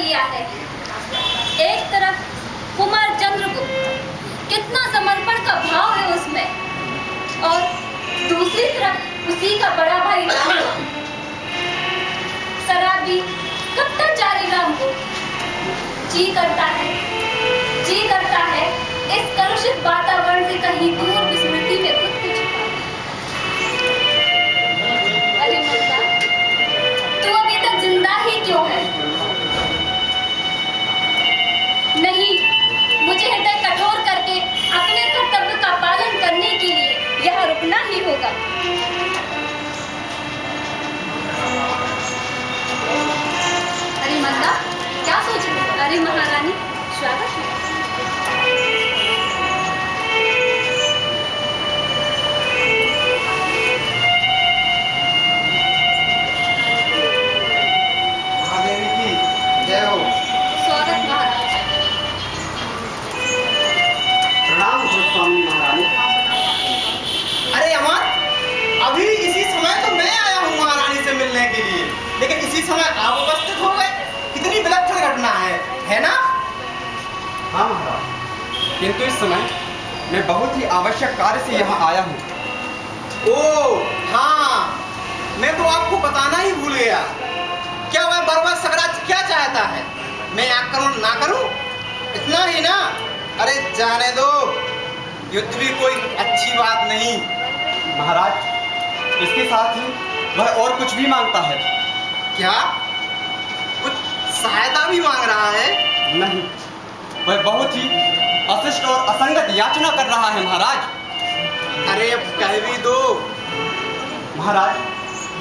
किया है। एक तरफ कुमार चंद्रगुप्त, कितना समर्पण का भाव है उसमें, और दूसरी तरफ उसी का बड़ा भाई राम, शराबी कट्टाचारी राम को जी करता है इस कलुषित वातावरण से कहीं दूर विस्मृति में खुद को छुपा। अरे मल्ला, तू अभी तक जिंदा ही क्यों है? नहीं, मुझे हृदय कठोर करके अपने कर्तव्य का पालन करने के लिए यहाँ रुकना ही होगा। अरे मल्ला, क्या सोच रही? अरे महारानी, स्वागत है। महादेवी की जय हो। स्वागत महाराज। प्रणाम स्वामी महारानी। अरे अमर, अभी इसी समय तो मैं आया हूँ महारानी से मिलने के लिए, लेकिन इसी समय आप उपस्थित हो गए। कितनी विलक्षण घटना है ना? हाँ महाराज, किंतु इस समय मैं बहुत ही आवश्यक कार्य से यहाँ आया हूँ। ओ हाँ, मैं तो आपको बताना ही भूल गया। क्या वह बर्बर सगराज क्या चाहता है? मैं आक्रमण ना करूं? इतना ही ना? अरे जाने दो, युद्ध भी कोई अच्छी बात नहीं। महाराज, इसके साथ ही वह और कुछ भी मांगता है। क्या? कुछ सहायता भी मांग रहा है? नहीं, वह बहुत ही अशिष्ट और असंगत याचना कर रहा है महाराज। अरे अब कह भी दो। महाराज,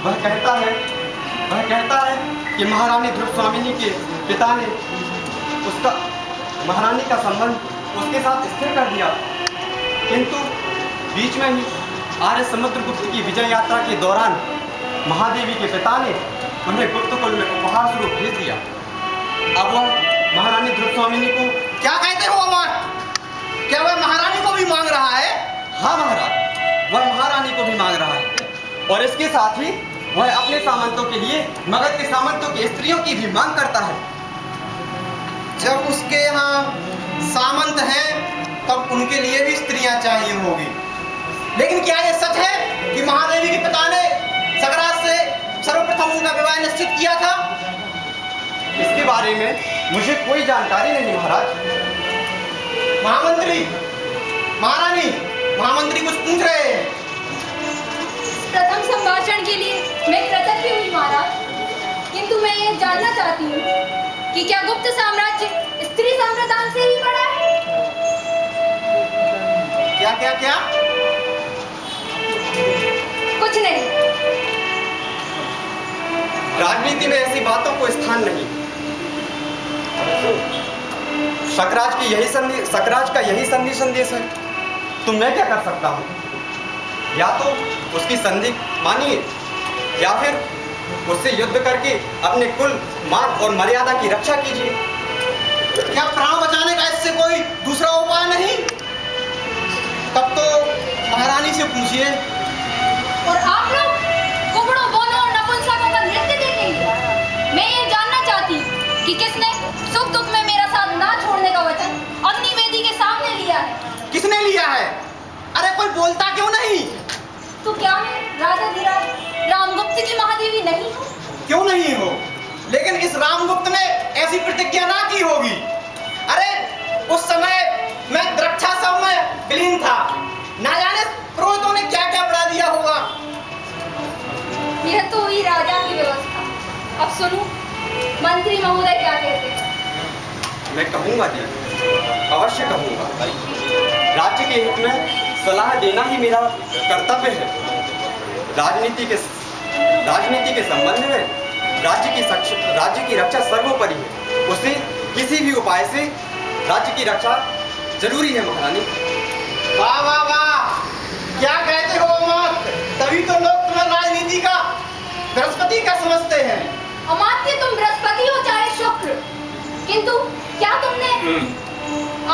वह कहता है कि महारानी ध्रुव स्वामिनी के पिता ने उसका महारानी का संबंध उसके साथ स्थिर कर दिया, किंतु बीच में ही आर्य समुद्रगुप्त की विजय यात्रा के दौरान महादेवी के पिता ने उन्हें गुप्तकुल में उपहार स्वरूप भेज दिया। अब वह महारानी ध्रुव स्वामिनी को क्या कहते हो अमर? क्या वह महारानी को भी मांग रहा है? हाँ महाराज, वह महारानी को भी मांग रहा है, और इसके साथ ही वह अपने सामंतों के लिए मगध के सामंतों की स्त्रियों की भी मांग करता है। जब उसके यहाँ सामंत हैं, तब उनके लिए भी स्त्रियां चाहिए होगी। लेकिन क्या ये सच है कि महादेवी के पिता ने सगराज से सर्वप्रथम उनका विवाह निश्चित किया था? इसके बारे में मुझे कोई जानकारी नहीं महाराज। महामंत्री, महारानी, महामंत्री कुछ पूछ रहे हैं। प्रथम संभाषण के लिए मैं कृतज्ञ हुई महाराज, किंतु मैं ये जानना चाहती हूँ कि क्या गुप्त साम्राज्य स्त्री संप्रदान से ही बड़ा है? क्या क्या क्या? कुछ नहीं। राजनीति में ऐसी बातों को स्थान नहीं। सकराज का यही संदेश है, तो मैं क्या कर सकता हूँ? या तो उसकी संधि मानिए, या फिर उससे युद्ध करके अपने कुल, मान और मर्यादा की रक्षा कीजिए। क्या प्राण बचाने का इससे कोई दूसरा उपाय नहीं? तब तो महारानी से पूछिए। और आप लोग कुबड़ों, बोनों और नपुंसकों का नृत्य देखेंगे? मैं ये जानना चाहती हूँ कि किसने सुख दुख में मेरा साथ ना छोड़ने का वचन अग्निवेदी के सामने लिया है। किसने लिया है? अरे कोई बोलता क्यों नहीं? तो क्या मैं राजाधिराज रामगुप्त की महादेवी नहीं हूँ? क्यों नहीं हो? लेकिन इस रामगुप्त ने ऐसी प्रतिज्ञा ना की होगी। अरे उस समय मैं द्रक्षासव में विलीन था, ना जाने पुरोहितों ने क्या क्या बढ़ा दिया होगा। यह तो हुई राजा की व्यवस्था। अब सुनो, मंत्री महोदय क्या कहते हैं? मैं कहूँगा जी, अवश्य कहूँगा। राज्य के हित में सलाह देना ही मेरा कर्तव्य है। राजनीति के संबंध में राज्य की रक्षा सर्वोपरि है। उसे किसी भी उपाय से राज्य की रक्षा जरूरी है महारानी। वाह वाह वाह, क्या कहते हो अमर? तभी तो लोग तुम्हें राजनीति का बृहस्पति का समझते हैं। अमात्य, तुम बृहस्पति हो चाहे शुक्र, किंतु क्या तुमने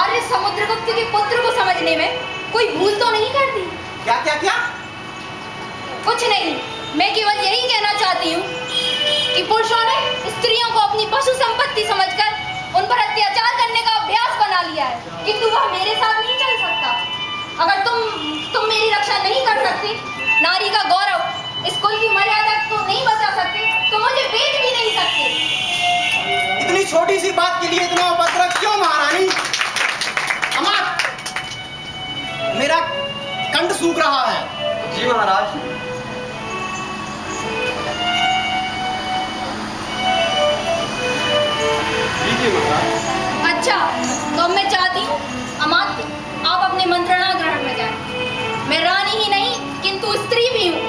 आर्य समुद्रगुप्त के पुत्र को समझने में कोई भूल तो नहीं कर दी? क्या क्या क्या? कुछ नहीं, मैं केवल यही कहना चाहती हूँ कि पुरुषों ने स्त्रियों को अपनी पशु संपत्ति समझकर पर अत्याचार करने का अभ्यास बना लिया है, किंतु वह मेरे साथ नहीं चल सकता। अगर तुम मेरी रक्षा नहीं कर सकते, नारी का गौरव, इस कुल की मर्यादा को नहीं बचा सकते, तो मुझे बेच भी नहीं सकते। इतनी छोटी सी बात के लिए इतना उपद्रव क्यों महारानी? अमात, मेरा कंठ सूख रहा है। जी महाराज। अच्छा, तो अब मैं चाहती हूँ अमात्य, आप अपने मंत्रणा ग्रहण में जाएं। मैं रानी ही नहीं किंतु स्त्री भी हूँ।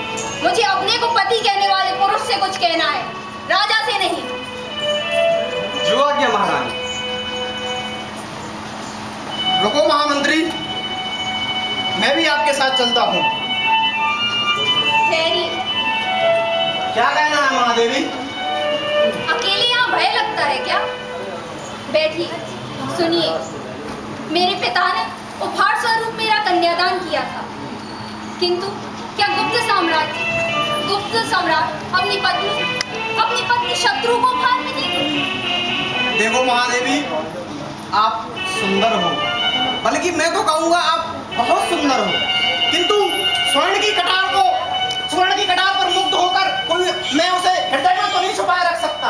मुझे अपने को पति कहने वाले पुरुष से कुछ कहना है, राजा से नहीं। जो आज्ञा महारानी। रुको महामंत्री, मैं भी आपके साथ चलता हूँ। ठहरिए। क्या कहना है महादेवी? अकेले यहाँ भय लगता है क्या? बैठिए, सुनिए। मेरे पिता ने उपहार स्वरूप मेरा कन्यादान किया था, किंतु क्या गुप्त सम्राट अपनी पत्नी शत्रु को उपहार में देंगे? देखो महादेवी, आप सुंदर हो, बल्कि मैं तो कहूँगा आप बहुत सुंदर हो, किंतु स्वर्ण की कटार पर मुग्ध होकर कोई मैं उसे हृदय में तो नहीं छुपाए रख सकता।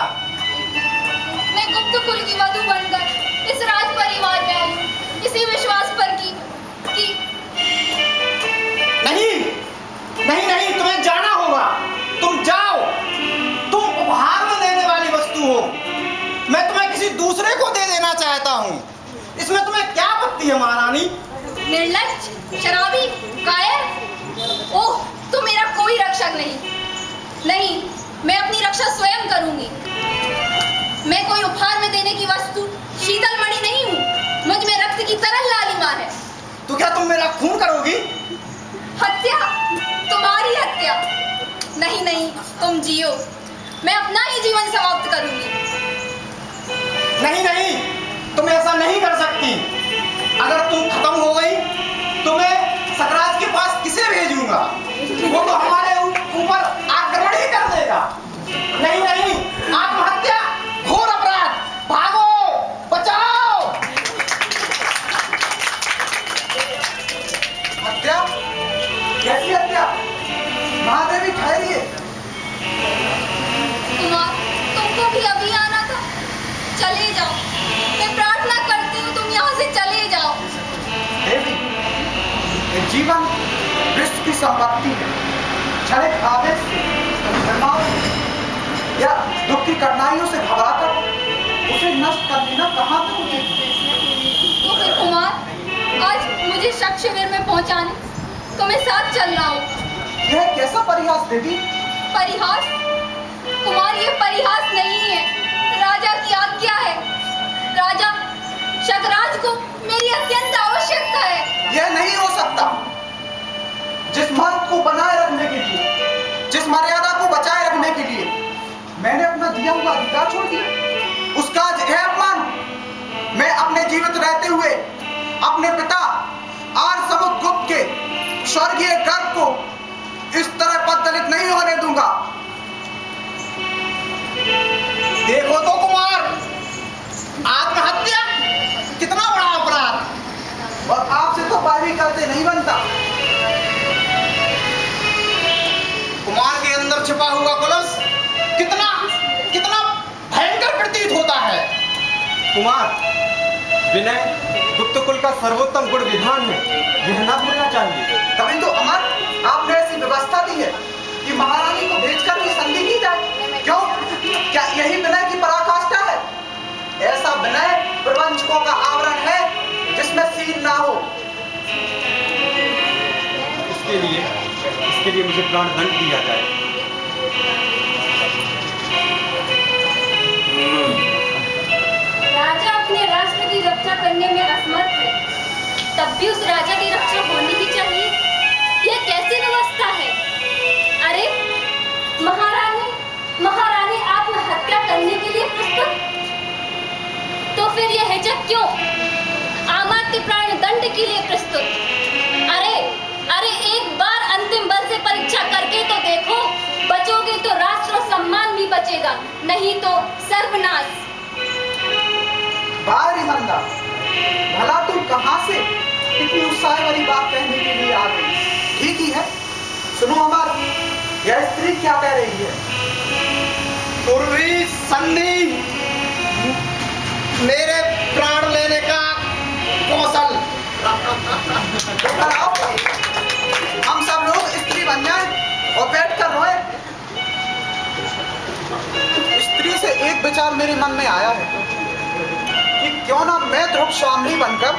मैं गुप्त कुल की वधू बनकर इस राज परिवार में आई हूँ, इसी विश्वास पर कि नहीं, तुम्हें जाना होगा। तुम जाओ, तुम उपहार में देने वाली वस्तु हो, मैं तुम्हें किसी दूसरे को दे देना चाहता हूँ। इसमें तुम्हें क्या आपत्ति है महारानी? निर्लज्ज, शराबी, कायर। ओह, तो मेरा कोई रक्षक नहीं, मैं अपनी रक्षा स्वयं करूंगी। मैं कोई उपहार में देने की वस्तु शीतल मणि नहीं हूँ, मुझ में रक्त की तरल लालिमा है। तो क्या तुम मेरा खून करोगी? हत्या? तुम्हारी हत्या? नहीं, तुम जियो, मैं अपना ही जीवन समाप्त करूंगी। नहीं, तुम ऐसा नहीं कर सकती। अगर तुम खत्म हो गई तो मैं सकराज के पास किसे भेजूंगा? वो तो हमारे ऊपर आक्रमण ही कर देगा। नहीं, आत्महत्या घोर अपराध, भागो, बचाओ। हत्या? कैसी हत्या? महादेवी ठहरिए। कुमार, तुमको भी अभी आना था? चले जाओ, मैं प्रार्थना करती हूँ तुम यहाँ से चले जाओ। देवी, ये जीवन विश्व की संपत्ति है। क्षणिक आवेश से, तनाव से या दुख की कठिनाइयों से घबराकर उसे नष्ट कर देना कहाँ तक उचित है? तो फिर कुमार, आज मुझे शक शिविर में पहुँचाने तुम्हें साथ चल रहा हूँ। यह कैसा परिहास देवी? परिहास? कुमार, ये परिहास नहीं है, राजा की आज्ञा है। राजा शकराज को मेरी अत्यंत आवश्यकता है। यह नहीं हो सकता। जिस मान को बनाए रखने के लिए, जिस मर्यादा को बचाए रखने के लिए मैंने अपना दिया हुआ अधिकार छोड़ दिया, उसका आज यह अपमान मैं अपने जीवित रहते हुए अपने पिता आर्यसमुद्रगुप्त के स्वर्गीय गर्भ को इस तरह पददलित नहीं होने दूंगा। देखो तो कुमार, आत्महत्या कितना बड़ा अपराध, और आपसे तो बारी करते नहीं बनता। कुमार के अंदर छिपा हुआ कलश कितना भयंकर प्रतीत होता है। कुमार, विनय गुप्त कुल का सर्वोत्तम गुण विधान है, यह न भूलना चाहिए। तभी तो अमर आपने ऐसी व्यवस्था दी है कि महारानी को भेजकर भी संधि की जाए। क्यों? क्या यही विनय की पराकाष्ठा है? ऐसा विनय प्रवंचकों का आवरण है जिसमें सीन ना हो। इसके लिए मुझे प्राण दंड दिया जाए। राजा अपने राष्ट्र की रक्षा करने में असमर्थ है, तब भी उस राजा की रक्षा होनी ही चाहिए। यह कैसी व्यवस्था है? अरे महारानी आत्महत्या करने के लिए प्रस्तुत, तो फिर यह हिचक क्यों? अमात्य प्राण दंड के लिए प्रस्तुत। अरे एक बार अंतिम बल से परीक्षा करके तो देखो, बचोगे तो राष्ट्र और सम्मान भी बचेगा, नहीं तो सर्वनाश। बाहरी बंदा, भला तू कहाँ से इतनी उत्साह वाली बात कहने के लिए आ गई? ठीक ही है, सुनो अमर, यह स्त्री क्या कह रही है? पूर्वी संधि मेरे प्राण लेने का कौशल। तो कराओ, हम सब लोग स्त्री बन जाएं और बैठ कर रोए। स्त्री से एक विचार मेरे मन में आया है कि क्यों ना मैं ध्रुव स्वामी बनकर